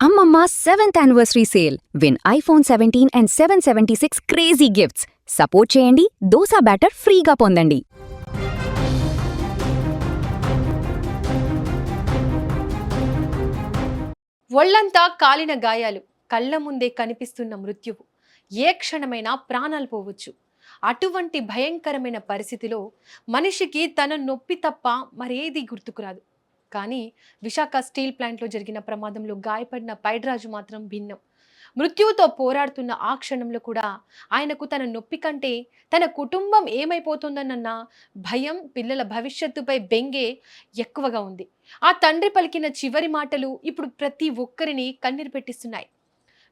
అమ్మమ్మ 7th anniversary sale. Win iPhone 17 and 776 crazy gifts. Support చేయండి, dosa batter ఫ్రీగా పొందండి. ఒళ్లంతా కాలిన గాయాలు, కళ్ల ముందే కనిపిస్తున్న మృత్యువు. ఏ క్షణమైనా ప్రాణాలు పోవచ్చు. అటువంటి భయంకరమైన పరిస్థితిలో మనిషికి తన నొప్పి తప్ప మరేది గుర్తుకురాదు. కానీ విశాఖ స్టీల్ ప్లాంట్లో జరిగిన ప్రమాదంలో గాయపడిన పైడిరాజు మాత్రం భిన్నం. మృత్యువుతో పోరాడుతున్న ఆ క్షణంలో కూడా ఆయనకు తన నొప్పి కంటే తన కుటుంబం ఏమైపోతుందన్న భయం, పిల్లల భవిష్యత్తుపై బెంగే ఎక్కువగా ఉంది. ఆ తండ్రి పలికిన చివరి మాటలు ఇప్పుడు ప్రతి ఒక్కరిని కన్నీరు పెట్టిస్తున్నాయి.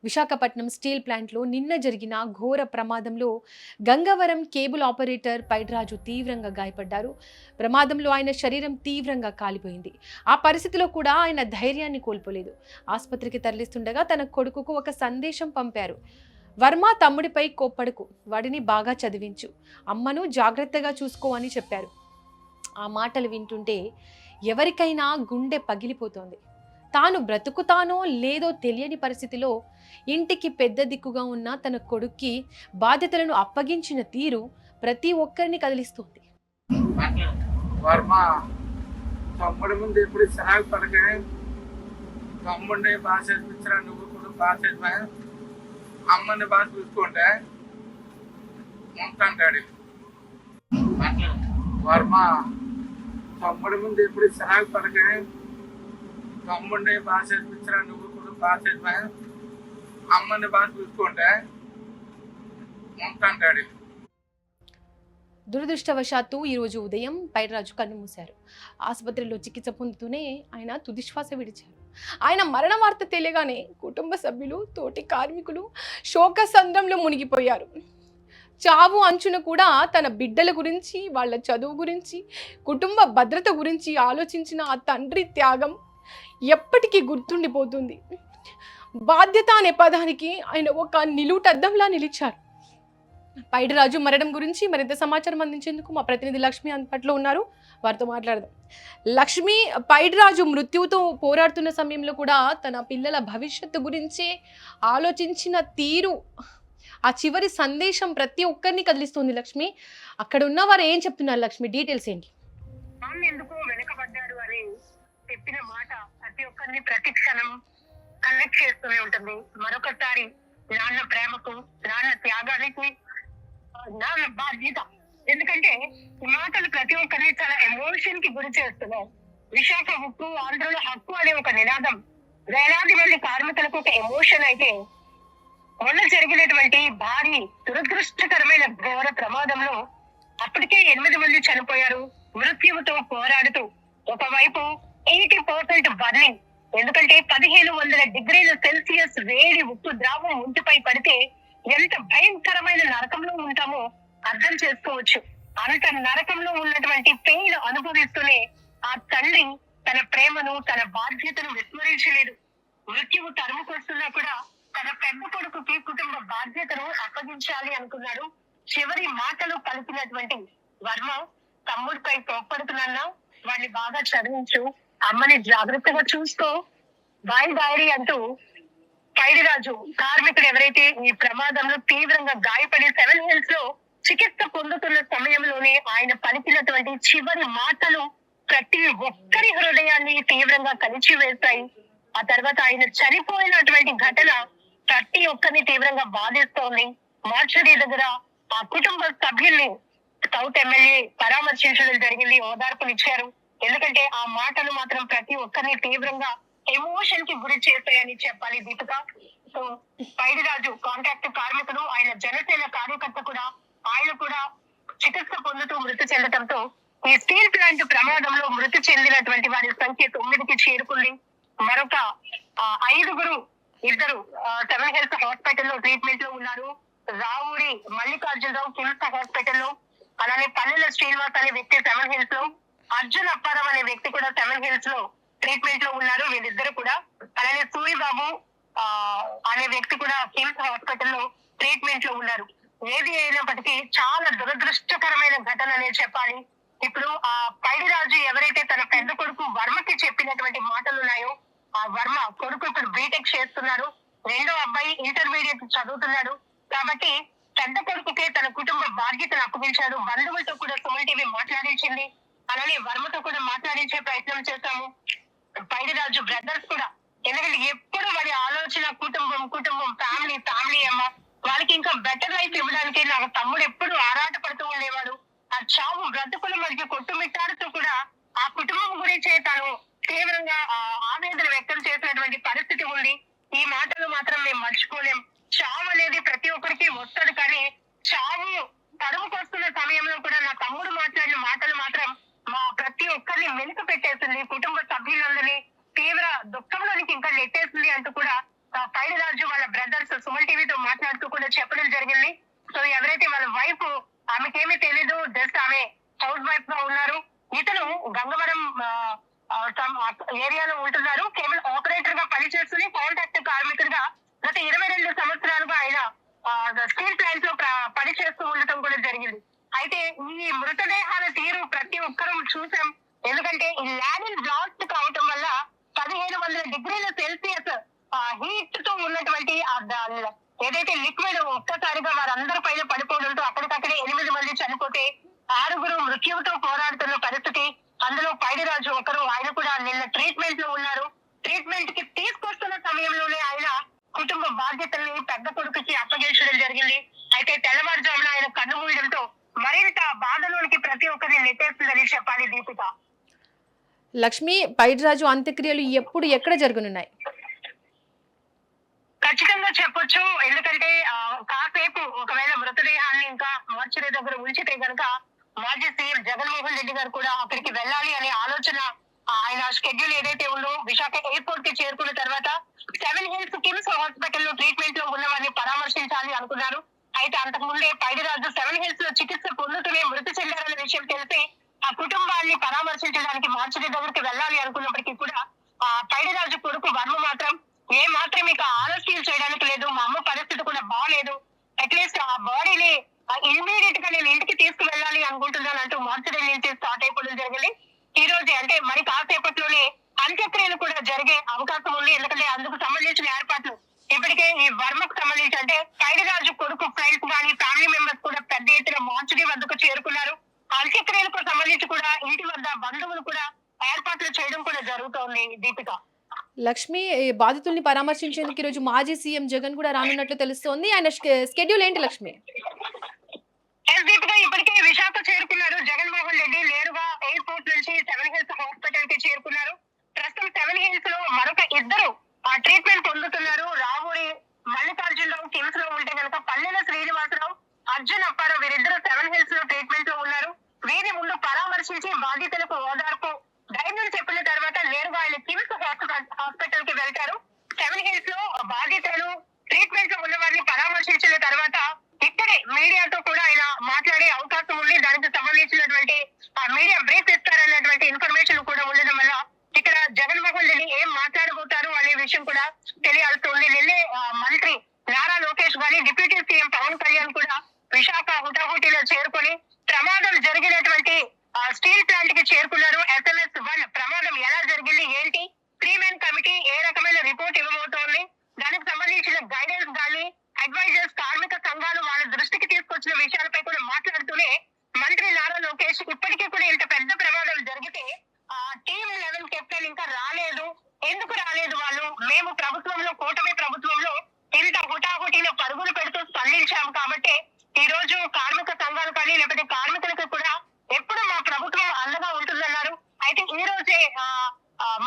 విశాఖపట్నం స్టీల్ ప్లాంట్లో నిన్న జరిగిన ఘోర ప్రమాదంలో గంగవరం కేబుల్ ఆపరేటర్ పైడిరాజు తీవ్రంగా గాయపడ్డారు. ప్రమాదంలో ఆయన శరీరం తీవ్రంగా కాలిపోయింది. ఆ పరిస్థితిలో కూడా ఆయన ధైర్యాన్ని కోల్పోలేదు. ఆసుపత్రికి తరలిస్తుండగా తన కొడుకుకు ఒక సందేశం పంపారు. వర్మ, తమ్ముడిపై కోప్పడకు, వాడిని బాగా చదివించు, అమ్మను జాగ్రత్తగా చూసుకో అని చెప్పారు. ఆ మాటలు వింటుంటే ఎవరికైనా గుండె పగిలిపోతోంది. తాను బ్రతుకుతానో లేదో తెలియని పరిస్థితిలో ఇంటికి పెద్ద దిక్కుగా ఉన్న తన కొడుక్కి బాధ్యతలను అప్పగించిన తీరు ప్రతి ఒక్కరిని కదిలిస్తుంది. వర్మ తమ్ముడి ముందు ఎప్పుడు సహాయ పడకే, తమ్ముడిని బాగా చేయించరా, నువ్వు కూడా బాగా చేసినా, అమ్మని బాగా చూసుకుంటే ఉంటాడు. వర్మ తమ్ముడి ముందు ఎప్పుడు సహాయ పడకే, తమ్ముడిని బాగా చేయించరా, నువ్వు కూడా బాగా చేసినా, అమ్మని బాగా చూసుకుంటే ఉంటాడు. దురదృష్టవశాత్తు ఈరోజు ఉదయం పైడిరాజు కన్నుమూశారు. ఆసుపత్రిలో చికిత్స పొందుతూనే ఆయన తుదిశ్వాస విడిచారు. ఆయన మరణ వార్త తెలియగానే కుటుంబ సభ్యులు, తోటి కార్మికులు శోకసంద్రంలో మునిగిపోయారు. చావు అంచున కూడా తన బిడ్డల గురించి, వాళ్ళ చదువు గురించి, కుటుంబ భద్రత గురించి ఆలోచించిన ఆ తండ్రి త్యాగం ఎప్పటికీ గుర్తుండిపోతుంది. బాధ్యత అనే పదానికి ఆయన ఒక నిలువుటద్దంలా నిలిచారు. పైడిరాజు మరణం గురించి మరింత సమాచారం అందించేందుకు మా ప్రతినిధి లక్ష్మి అందుబాటులో ఉన్నారు. వారితో మాట్లాడదాం. లక్ష్మి, పైడిరాజు మృత్యువుతో పోరాడుతున్న సమయంలో కూడా తన పిల్లల భవిష్యత్తు గురించి ఆలోచించిన తీరు, ఆ చివరి సందేశం ప్రతి ఒక్కరిని కదిలిస్తుంది. లక్ష్మి, అక్కడ ఉన్న వారు ఏం చెప్తున్నారు? లక్ష్మి, డీటెయిల్స్ ఏంటి? ఎందుకు వెనకబడ్డారు అని చెప్పిన మాట ప్రతి ఒక్కరిని ప్రతి క్షణం కనెక్ట్ చేస్తూనే ఉంటుంది. మరొకసారి నాన్న ప్రేమకు, నాన్న త్యాగానికి, నాన్న బాధ్యత. ఎందుకంటే ఈ మాటలు ప్రతి ఒక్కరిని చాలా ఎమోషన్ కి గురి చేస్తున్నాయి. విశాఖ హక్కు, ఆంధ్రలో హక్కు అనే ఒక నినాదం వేలాది మంది కార్మికులకు ఒక ఎమోషన్ అయితే, మొన్న జరిగినటువంటి భారీ దురదృష్టకరమైన ఘోర ప్రమాదంలో అప్పటికే 8 మంది చనిపోయారు. మృత్యువుతో పోరాడుతూ ఒకవైపు 80% బర్నింగ్, ఎందుకంటే 1500 డిగ్రీల సెల్సియస్ వేడి ఉప్పు ద్రావం ఒంటిపై పడితే ఎంత భయంకరమైన నరకంలో ఉంటామో అర్థం చేసుకోవచ్చు. అంత నరకంలో ఉన్నటువంటి పెయిన్ అనుభవిస్తూనే ఆ తండ్రి తన ప్రేమను, తన బాధ్యతను విస్మరించలేదు. మృత్యువు తరుముకొస్తున్నా కూడా తన పెద్ద కొడుకుకి కుటుంబ బాధ్యతను అప్పగించాలి అనుకున్నాడు. చివరి మాటలు పలికినటువంటి వర్మ, తమ్ముడిపై కోప్పడుతున్నా, వాడిని బాగా చదివించు, అమ్మని జాగ్రత్తగా చూసుకో, బాయ్ డైరీ అంటూ పైడిరాజు కార్మికుడు ఎవరైతే ఈ ప్రమాదంలో తీవ్రంగా గాయపడి 7 హిల్స్ లో చికిత్స పొందుతున్న సమయంలోనే ఆయన పలికినటువంటి చివరి మాటలు ప్రతి ఒక్కరి హృదయాన్ని తీవ్రంగా కలిచివేస్తాయి. ఆ తర్వాత ఆయన చనిపోయినటువంటి ఘటన ప్రతి ఒక్కరిని తీవ్రంగా బాధిస్తోంది. మార్చరీ దగ్గర ఆ కుటుంబ సభ్యుల్ని సౌత్ ఎమ్మెల్యే పరామర్శించడం జరిగింది, ఓదార్పునిచ్చారు. ఎందుకంటే ఆ మాటలు మాత్రం ప్రతి ఒక్కరిని తీవ్రంగా ఎమోషన్ కి గురి చేస్తాయని చెప్పాలి దీపిక. సో పైడిరాజు కాంట్రాక్ట్ కార్మికుడు, ఆయన జనసేన కార్యకర్త కూడా, ఆయన కూడా చికిత్స పొందుతూ మృతి చెందడంతో ఈ స్టీల్ ప్లాంట్ ప్రమాదంలో మృతి చెందినటువంటి వారి సంఖ్య 9కి చేరుకుంది. మరొక 5 ఇద్దరు 7 హెల్త్ హాస్పిటల్లో ట్రీట్మెంట్ లో ఉన్నారు. రావుడి మల్లికార్జునరావు కిమ్స్ హాస్పిటల్లో, అలానే పల్లెల శ్రీనివాస్ అనే వ్యక్తి 7 హిల్స్ లో, అర్జున్ అప్పారావు అనే వ్యక్తి కూడా 7 హిల్స్ లో ట్రీట్మెంట్ లో ఉన్నారు. వీళ్ళిద్దరు కూడా, అలానే సూరిబాబు అనే వ్యక్తి కూడా కిమ్స్ హాస్పిటల్లో ట్రీట్మెంట్ లో ఉన్నారు. ఏది అయినప్పటికీ చాలా దురదృష్టకరమైన ఘటన అనే చెప్పాలి. ఇప్పుడు ఆ పైడిరాజు ఎవరైతే తన పెద్ద కొడుకు వర్మకి చెప్పినటువంటి మాటలు ఉన్నాయో ఆ వర్మ కొడుకు ఇప్పుడు బీటెక్ చేస్తున్నారు, రెండో అబ్బాయి ఇంటర్మీడియట్ చదువుతున్నాడు. కాబట్టి పెద్ద కొడుకుకే తన కుటుంబ బాధ్యతను అప్పగించాడు. బంధువులతో కూడా సుమన్ టీవీ మాట్లాడించింది, అలానే వర్మతో కూడా మాట్లాడించే ప్రయత్నం చేశాము. పైడిరాజు బ్రదర్స్ కూడా, ఎందుకంటే ఎప్పుడు వారి ఆలోచన కుటుంబం కుటుంబం, ఫ్యామిలీ ఫ్యామిలీ అమ్మ. వాళ్ళకి ఇంకా బెటర్ లైఫ్ ఇవ్వడానికి నాకు తమ్ముడు ఎప్పుడు ఆరాట పడుతూ ఉండేవాడు. ఆ చావు బ్రతుకుల మధ్య కొట్టుమిట్టాడుతూ కూడా ఆ కుటుంబం గురించే తను తీవ్రంగా ఆవేదన వ్యక్తం చేసినటువంటి పరిస్థితి ఉంది. ఈ మాటలు మాత్రం మేము మర్చిపోలేం. చావు అనేది ప్రతి ఒక్కరికి వస్తుంది, కానీ చావు తరుముకొస్తున్న సమయంలో కూడా నా తమ్ముడు మాట్లాడిన మాటలు మాత్రం మా ప్రతి ఒక్కరిని వెనుక పెట్టేసింది, కుటుంబ సభ్యులందరినీ తీవ్ర దుఃఖంలోనికి ఇంకా నెట్టేసింది అంటూ కూడా పైడిరాజు వాళ్ళ బ్రదర్స్ సుమన్ టీవీతో మాట్లాడుతూ కూడా చెప్పడం జరిగింది. సో ఎవరైతే వాళ్ళ వైఫ్, ఆమెకేమీ తెలీదు, జస్ట్ ఆమె హౌస్ వైఫ్ గా ఉన్నారు. ఇతను గంగవరం ఏరియాలో ఉంటున్నారు, కేవలం ఆపరేటర్ గా పనిచేస్తుంది, కాంట్రాక్ట్ కార్మికుడిగా గత 22 సంవత్సరాలుగా ఆయన స్టీల్ ప్లాంట్ లో పనిచేస్తూ ఉండటం కూడా జరిగింది. అయితే ఈ మృతదేహాల తీరు ప్రతి ఒక్కరూ చూసాం, ఎందుకంటే ఈ ల్యాబిన్ బ్లాస్ట్ కావటం వల్ల 1500 డిగ్రీల సెల్సియస్ హీట్ తో ఉన్నటువంటి ఏదైతే లిక్విడ్ ఒక్కసారిగా వారందరి పైన పడిపోవడంతో అక్కడికక్కడే 8 మంది చనిపోతే 6 మృత్యువుతో పోరాడుతున్న పరిస్థితి. అందులో పైడిరాజు ఒకరు, ఆయన కూడా నిన్న ట్రీట్మెంట్ లో ఉన్నారు. ట్రీట్మెంట్ కి తీసుకొస్తున్న సమయంలోనే ఆయన కుటుంబ బాధ్యతల్ని పెద్ద కొడుకుకి అప్పగించడం జరిగింది. అయితే తెల్లవారుజామున ఆయన కన్ను మూయడంతో మరింత బాధలోనికి ప్రతి ఒక్కరిని నెట్టేస్తుందని చెప్పాలి దీపిక. లక్ష్మి, పైడిరాజు అంత్యక్రియలు ఎప్పుడు ఎక్కడ జరగనున్నాయి? ఖచ్చితంగా చెప్పొచ్చు, ఎందుకంటే కాసేపు ఒకవేళ మృతదేహాన్ని ఇంకా మార్చరీ దగ్గర ఉంచితే గనక మాజీ సీఎం జగన్మోహన్ రెడ్డి గారు కూడా అక్కడికి వెళ్ళాలి అనే ఆలోచన, ఆయన షెడ్యూల్ ఏదైతే ఉందో విశాఖ ఎయిర్పోర్ట్ కి చేరుకున్న తర్వాత 7 హిల్స్ కిమ్స్ హాస్పిటల్ లో ట్రీట్మెంట్ లో ఉన్న వారిని పరామర్శించాలి అనుకున్నారు. అయితే అంతకు ముందే పైడిరాజు 7 హిల్స్ లో చికిత్స పొందుతూనే మృతి చెందారనే విషయం తెలిసి ఆ కుటుంబాన్ని పరామర్శించడానికి మార్చరీ దగ్గరికి వెళ్ళాలి అనుకున్నప్పటికీ కూడా పైడిరాజు కొడుకు వర్మ మాత్రం ఏ మాత్రం ఇక ఆలస్యం చేయడానికి లేదు, మా అమ్మ పరిస్థితి కూడా బాగాలేదు, అట్లీస్ట్ ఆ బాడీని ఇమ్మీడియట్ గా నేను ఇంటికి తీసుకువెళ్ళాలి అనుకుంటున్నాను అంటూ మార్చరీ నుంచి స్టార్ట్ అయిపోవడం జరిగింది. ఈ రోజే అంటే మరి కాసేపట్లోనే అంత్యక్రియలు కూడా జరిగే అవకాశం ఉంది, ఎందుకంటే అందుకు సంబంధించిన ఏర్పాట్లు ఇప్పటికే ఈ వర్మకు సంబంధించి అంటే పైడిరాజు కొడుకు ఫ్రెండ్స్ కానీ ఫ్యామిలీ మెంబర్స్ కూడా పెద్ద ఎత్తున మార్చరీ వద్దకు చేరుకున్నారు. అంత్యక్రియలకు సంబంధించి కూడా ఇంటి వద్ద బంధువులు కూడా ఏర్పాట్లు చేయడం కూడా జరుగుతోంది దీపిక. లక్ష్మి, బాధితుల్ని పరామర్శించేందుకు ఈరోజు మాజీ సీఎం జగన్ కూడా రానున్నట్లు తెలుస్తోంది. ఆయన స్కెడ్యూల్ ఏంటి లక్ష్మి? దీపిక ఇప్పటికే విశాఖ చేరుకున్నారు జగన్మోహన్ రెడ్డి, నేరుగా ఎయిర్పోర్ట్ నుంచి 7 హిల్స్ హాస్పిటల్ కి చేరుకున్నారు. ప్రస్తుతం 7 హిల్స్ లో మరొక ఇద్దరు ట్రీట్మెంట్ పొందుతున్నారు. రావూరి మల్లికార్జునరావు కిమ్స్ లో ఉంటే కనుక పల్లెల శ్రీనివాసరావు, అర్జున్ అప్పారావు వీరిద్దరు 7 హిల్స్ లో ట్రీట్మెంట్ లో ఉన్నారు. వీరి ముందు పరామర్శించి బాధితులకు ఓదార్పు ధైర్యం చెప్పిన తర్వాత నేరుగా ఆయన కిమ్స్ హాస్పిటల్ కి వెళ్తారు. 7 హిల్స్ లో బాధితులు ట్రీట్మెంట్ లో ఉన్న వారిని పరామర్శించిన తర్వాత ఇక్కడే మీడియాతో కూడా ఆయన మాట్లాడే అవకాశం ఉంది. దానికి సంబంధించినటువంటి మీడియా బ్రీఫ్ ఇస్తారన్నటువంటి ఇన్ఫర్మేషన్ కూడా ఉండడం వల్ల ఇక్కడ జగన్మోహన్ రెడ్డి ఏం మాట్లాడబోతారు అనే విషయం కూడా తెలియాల్సి. నిన్నే మంత్రి నారా లోకేష్ గాని డిప్యూటీ సీఎం పవన్ కళ్యాణ్ కూడా విశాఖ హుటాహుటిలో చేరుకొని ప్రమాదం జరిగినటువంటి స్టీల్ ప్లాంట్ కి చేరుకున్నారు. SMS-1 ప్రమాదం ఎలా జరిగింది ఏంటి, 3-man కమిటీ ఏ రకమైన రిపోర్ట్ ఇవ్వబోతోంది, దానికి సంబంధించిన గైడెన్స్ కానీ అడ్వైజర్స్ కార్మిక సంఘాలు వాళ్ళ దృష్టికి తీసుకొచ్చిన విషయాలపై కూడా మాట్లాడుతూనే మంత్రి నారా లోకేష్ ఇప్పటికీ కూడా ఇంత పెద్ద ప్రమాదం జరిగితే టీమ్ 11 కెప్టెన్ ఇంకా రాలేదు, ఎందుకు రాలేదు వాళ్ళు, మేము ప్రభుత్వంలో కూటమి ప్రభుత్వంలో ఇంత హుటాహుటిలో పరుగులు పెడుతూ స్పందించాము కాబట్టి ఈ రోజు కార్మిక సంఘాలు కానీ లేకపోతే కార్మికులకు కూడా ఎప్పుడు మా ప్రభుత్వం అండగా ఉంటుందన్నారు. అయితే ఈ రోజే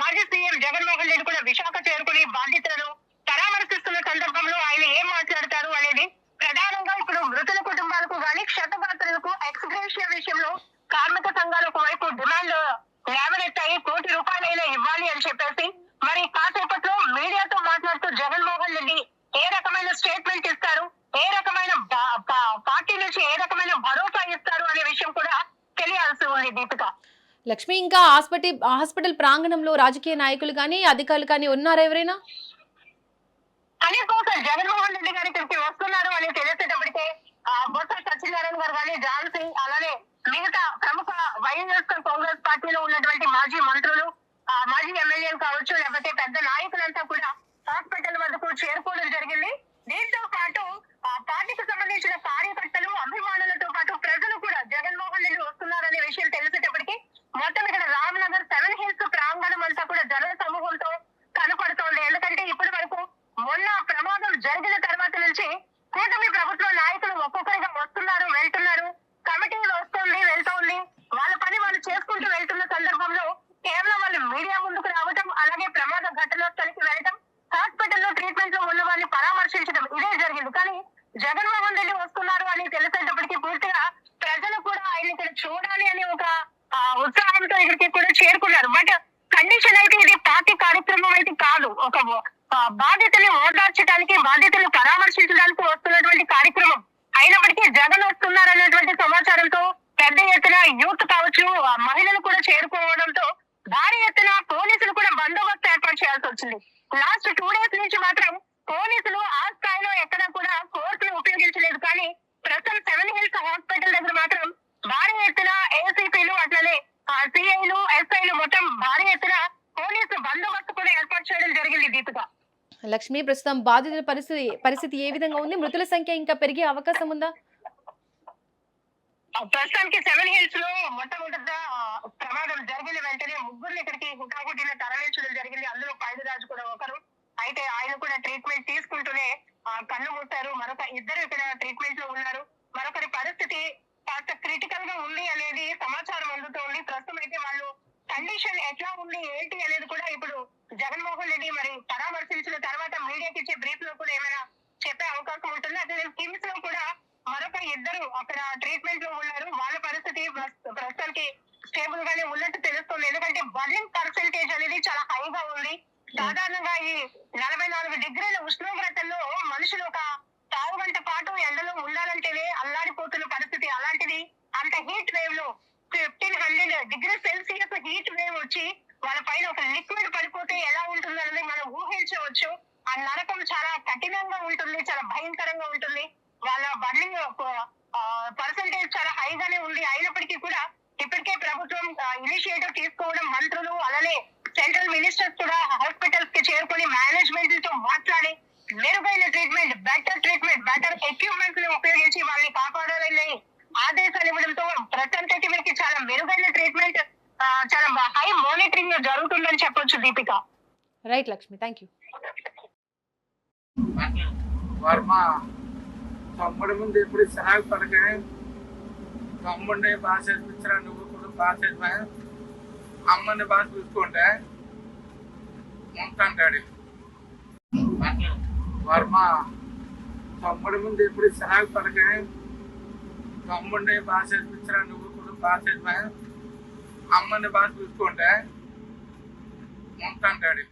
మాజీ సీఎం జగన్మోహన్ రెడ్డి కూడా విశాఖ చేరుకుని బాధితులను పరామర్శిస్తున్న సందర్భంలో ఆయన ఏం మాట్లాడతారు అనేది ప్రధానంగా ఇప్పుడు మృతుల కుటుంబాలకు కానీ క్షతగాత్రులకు ఎక్స్గ్రేషియా విషయంలో కార్మిక సంఘాలు ఒకవైపు డిమాండ్ లేవనెత్తాయి, ₹1,00,00,000 ఇవ్వాలి అని చెప్పేసి. మరి కాసేపట్లో మీడియాతో మాట్లాడుతూ జగన్మోహన్ రెడ్డి ఏ రకమైన స్టేట్మెంట్ ఇస్తారు, ఏ రకమైన పార్టీ నుంచి ఏ రకమైన భరోసా ఇస్తారు అనే విషయం కూడా తెలియాల్సి ఉంది దీపిక. లక్ష్మి, ఇంకా హాస్పిటల్ ప్రాంగణంలో రాజకీయ నాయకులు కానీ అధికారులు కానీ ఉన్నారా ఎవరైనా? అనేకోసం జగన్మోహన్ రెడ్డి గారి ఇక్కడికి వస్తున్నారు అని తెలిసేటప్పటికే బొత్స సత్యనారాయణ గారు కానీ, ఝాన్సీ, అలానే మిగతా ప్రముఖ వైఎస్ఆర్ కాంగ్రెస్ పార్టీలో ఉన్నటువంటి మాజీ మంత్రులు, మాజీ మాజీ ఎమ్మెల్యేలు కావచ్చు, లేకపోతే పెద్ద నాయకులంతా కూడా హాస్పిటల్ వద్దకు చేరుకోవడం జరిగింది. దీంతో పాటు ఆ పార్టీకి సంబంధించిన కార్యకర్తలు, అభిమానులతో పాటు ప్రజలు కూడా జగన్మోహన్ రెడ్డి వస్తున్నారనే విషయం తెలిసేటప్పటికి మొత్తం ఇక్కడ రామ్నగర్ 7 హిల్స్ ప్రాంగణం అంతా కూడా జన సమూహంతో కనపడుతోంది. ఎందుకంటే ఇప్పటి వరకు మొన్న ప్రమాదం జరిగిన తర్వాత నుంచి కూటమి ప్రభుత్వ నాయకులు ఒక్కొక్కరిగా వస్తున్నారు, వెళ్తున్నారు. కమిటీ వస్తుంది, వెళ్తోంది. వాళ్ళ పని వాళ్ళు చేసుకుంటూ వెళ్తున్న సందర్భంలో కేవలం వాళ్ళు మీడియా ముందుకు రావటం, అలాగే ప్రమాద ఘటనస్థలికి వెళ్ళటం, హాస్పిటల్లో ట్రీట్మెంట్ లో ఉన్న వాళ్ళని పరామర్శించడం ఇదే జరిగింది. కానీ జగన్మోహన్ రెడ్డి వస్తున్నారు అని తెలిసేటప్పటికి పూర్తిగా ప్రజలు కూడా ఆయన ఇక్కడ చూడాలి అని ఒక ఉత్సాహంతో ఇక్కడికి కూడా చేరుకున్నారు. బట్ కండిషన్ అయితే ఇది పార్టీ కార్యక్రమం అయితే కాదు. ఒక బాధితుల్ని ఓదార్చడానికి, బాధితుల్ని పరామర్శించడానికి వస్తున్నటువంటి కార్యక్రమం అయినప్పటికీ జగన్ వస్తున్నారు అనేటువంటి సమాచారంతో పెద్ద ఎత్తున యూత్ కావచ్చు, మహిళలు కూడా చేరుకోవడంతో భారీ ఎత్తున పోలీసులు కూడా బందోబస్తు ఏర్పాటు చేయాల్సి వచ్చింది. లాస్ట్ 2 days నుంచి మాత్రం పోలీసులు ఆ స్థాయిలో ఎక్కడా కూడా ఫోర్స్ ఉపయోగించలేదు. కానీ ప్రస్తుతం 7 హిల్స్ హాస్పిటల్ దగ్గర మాత్రం భారీ ఎత్తున ఏసీపీలు, అట్లనే సిఐలు, ఎస్ఐలు మొత్తం భారీ ఎత్తున పోలీసు బందోబస్తు కూడా ఏర్పాటు చేయడం జరిగింది. దీపిక, లక్ష్మి, ప్రస్తుతం బాధితుల పరిస్థితి ఏ విధంగా ఉంది? మృతుల సంఖ్య ఇంకా పెరిగే అవకాశం ఉందా? ప్రస్తుతానికి 7 హిల్స్ లో మొట్టమొదట ప్రమాదం జరిగిన వెంటనే 3 ఇక్కడికి హుటాహుటిన తరలించడం జరిగింది. అందులో పైడిరాజు కూడా ఒకరు. అయితే ఆయన కూడా ట్రీట్మెంట్ తీసుకుంటూనే కన్ను మూశారు. మరొక 2 ఇక్కడ ట్రీట్మెంట్ లో ఉన్నారు. మరొకరి పరిస్థితి కాస్త క్రిటికల్ గా ఉంది అనేది సమాచారం అందుతోంది. ప్రస్తుతం అయితే వాళ్ళు కండిషన్ ఎట్లా ఉంది, ఏంటి అనేది కూడా ఇప్పుడు జగన్మోహన్ రెడ్డి మరి పరామర్శించిన తర్వాత మీడియాకి ఇచ్చే బ్రీఫ్ లో కూడా ఏమైనా చెప్పే అవకాశం ఉంటుంది. అదే కిమ్స్ లో కూడా మరొక 2 అక్కడ ట్రీట్మెంట్ లో ఉన్నారు. వాళ్ళ పరిస్థితి ప్రస్తుతానికి స్టేబుల్ గానే ఉన్నట్టు తెలుస్తుంది. ఎందుకంటే బర్నింగ్ పర్సెంటేజ్ అనేది చాలా హైగా ఉంది. సాధారణంగా ఈ 44 డిగ్రీల ఉష్ణోగ్రతల్లో మనుషులు ఒక 1/2 గంట పాటు ఎండలో ఉండాలంటేనే అల్లాడిపోతున్న పరిస్థితి. అలాంటిది అంత హీట్ వేవ్ లో 1500 డిగ్రీ సెల్సియస్ హీట్ వేవ్ వచ్చి వాళ్ళ పైన ఒక లిక్విడ్ పడిపోతే ఎలా ఉంటుందనేది మనం ఊహించవచ్చు. ఆ నరకం చాలా కఠినంగా ఉంటుంది, చాలా భయంకరంగా ఉంటుంది. వాళ్ళ బర్నింగ్ పర్సెంటేజ్ చాలా హైగానే ఉంది. అయినప్పటికీ కూడా ఇప్పటికే ప్రభుత్వం ఇనిషియేటివ్ తీసుకోవడం, మంత్రులు అలానే సెంట్రల్ మినిస్టర్స్ కూడా హాస్పిటల్స్ కి చేరుకుని మేనేజ్మెంట్ తో మాట్లాడి మెరుగైన ట్రీట్మెంట్, బెటర్ ఎక్విప్మెంట్స్ ని ఉపయోగించి వాళ్ళని కాపాడాలని ఆదేశాలు ఇవ్వడంతో ప్రస్తుతానికి వీరికి చాలా మెరుగైన ట్రీట్మెంట్, చాలా హై మానిటరింగ్ జరుగుతుందని చెప్పొచ్చు. Deepika, right Lakshmi, thank you. Varma తమ్ముడి ముందు ఎప్పుడు సరాగు పడకే, తమ్ముడిని బాగా చేపించరా, నువ్వు కూడా బాగా చేసినా, అమ్మని బాగా చూసుకుంటే ఉంటాడు. వర్మ తమ్ముడి ముందు ఎప్పుడు సరాగు పడకే, తమ్ముడిని బాగా చేపించరా, నువ్వు కూడా బాగా చేసినా, అమ్మని బాగా చూసుకుంటే ఉంటాడు.